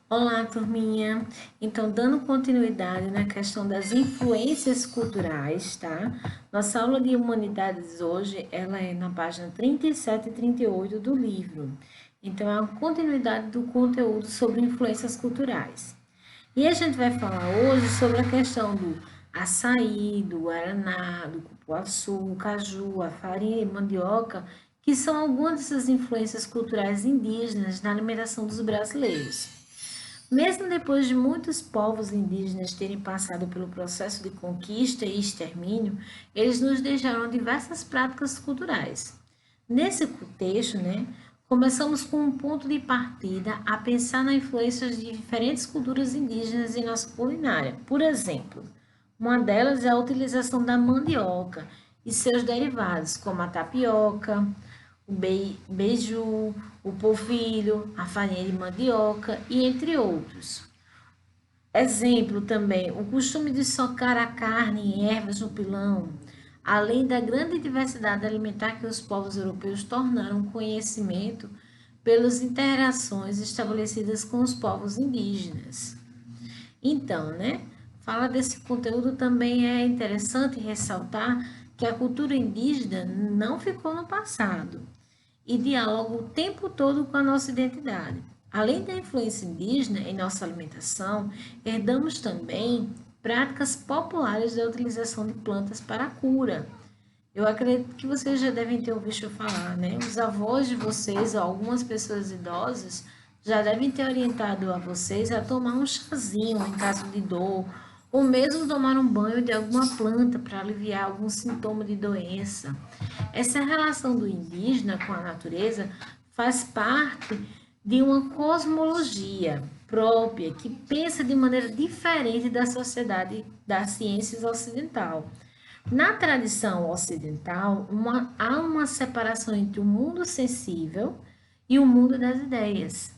Olá, turminha. Então, dando continuidade na questão das influências culturais, tá? Nossa aula de humanidades hoje, ela é na página 37 e 38 do livro. Então, é uma continuidade do conteúdo sobre influências culturais. E a gente vai falar hoje sobre a questão do açaí, do guaraná, do cupuaçu, caju, a farinha e mandioca, que são algumas dessas influências culturais indígenas na alimentação dos brasileiros. Mesmo depois de muitos povos indígenas terem passado pelo processo de conquista e extermínio, eles nos deixaram diversas práticas culturais. Nesse contexto, começamos com um ponto de partida a pensar na influência de diferentes culturas indígenas em nossa culinária. Por exemplo, uma delas é a utilização da mandioca e seus derivados, como a tapioca, o beiju, o polvilho, a farinha de mandioca e entre outros. Exemplo também, o costume de socar a carne em ervas no pilão, além da grande diversidade alimentar que os povos europeus tornaram conhecimento pelas interações estabelecidas com os povos indígenas. Então, fala desse conteúdo também é interessante ressaltar que a cultura indígena não ficou no passado e dialoga o tempo todo com a nossa identidade. Além da influência indígena em nossa alimentação, herdamos também práticas populares da utilização de plantas para a cura. Eu acredito que vocês já devem ter ouvido falar, né? Os avós de vocês, ou algumas pessoas idosas, já devem ter orientado a vocês a tomar um chazinho em caso de dor, ou mesmo tomar um banho de alguma planta para aliviar algum sintoma de doença. Essa relação do indígena com a natureza faz parte de uma cosmologia própria que pensa de maneira diferente da sociedade das ciências ocidental. Na tradição ocidental, há uma separação entre o mundo sensível e o mundo das ideias,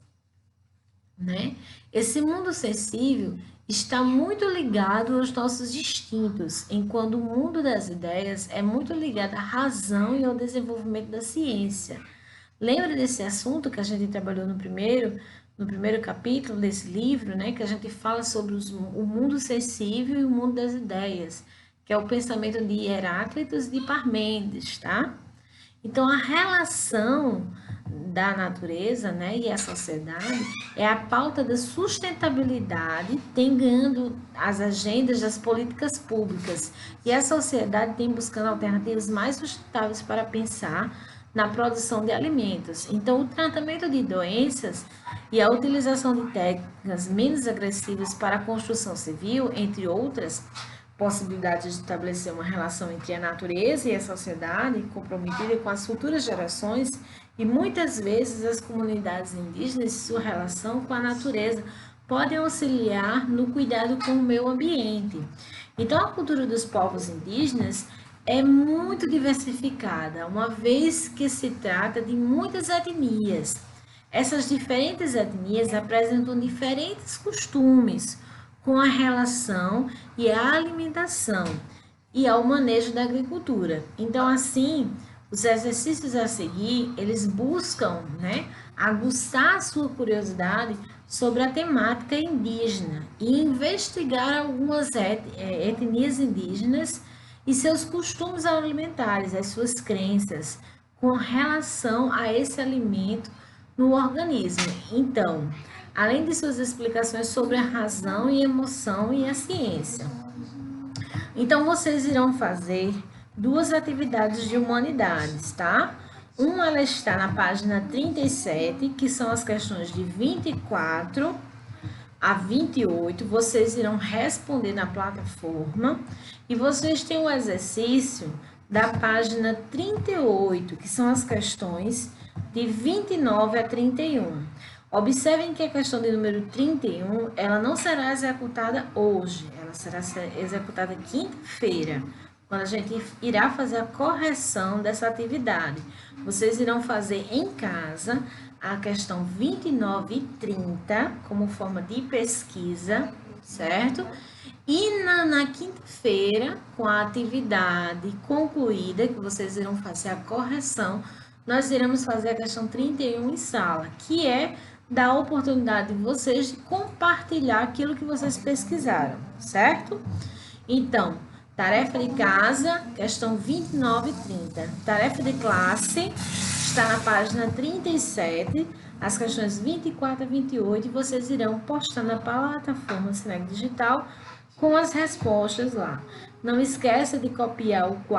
né? Esse mundo sensível está muito ligado aos nossos instintos, enquanto o mundo das ideias é muito ligado à razão e ao desenvolvimento da ciência. Lembra desse assunto que a gente trabalhou no primeiro capítulo desse livro, né? Que a gente fala sobre o mundo sensível e o mundo das ideias, que é o pensamento de Heráclitos e de Parmênides, tá? Então, a relação da natureza, e a sociedade é a pauta da sustentabilidade, tem ganhando as agendas das políticas públicas e a sociedade tem buscando alternativas mais sustentáveis para pensar na produção de alimentos. Então, o tratamento de doenças e a utilização de técnicas menos agressivas para a construção civil, entre outras, possibilidade de estabelecer uma relação entre a natureza e a sociedade, comprometida com as futuras gerações, e muitas vezes as comunidades indígenas e sua relação com a natureza podem auxiliar no cuidado com o meio ambiente. Então, a cultura dos povos indígenas é muito diversificada, uma vez que se trata de muitas etnias. Essas diferentes etnias apresentam diferentes costumes, com a relação e a alimentação e ao manejo da agricultura. Então, assim, os exercícios a seguir, eles buscam, aguçar a sua curiosidade sobre a temática indígena e investigar algumas etnias indígenas e seus costumes alimentares, as suas crenças com relação a esse alimento no organismo. Então, além de suas explicações sobre a razão e emoção e a ciência. Então, vocês irão fazer duas atividades de humanidades, tá? Uma ela está na página 37, que são as questões de 24 a 28. Vocês irão responder na plataforma e vocês têm um exercício da página 38, que são as questões de 29 a 31. Observem que a questão de número 31, ela não será executada hoje, ela será executada quinta-feira, quando a gente irá fazer a correção dessa atividade. Vocês irão fazer em casa a questão 29 e 30 como forma de pesquisa, certo? E na quinta-feira, com a atividade concluída, que vocês irão fazer a correção, nós iremos fazer a questão 31 em sala, que é dar a oportunidade de vocês de compartilhar aquilo que vocês pesquisaram, certo? Então, tarefa de casa, questão 29 e 30. Tarefa de classe está na página 37, as questões 24 a 28, e vocês irão postar na plataforma Sineg Digital com as respostas lá. Não esqueça de copiar o quadro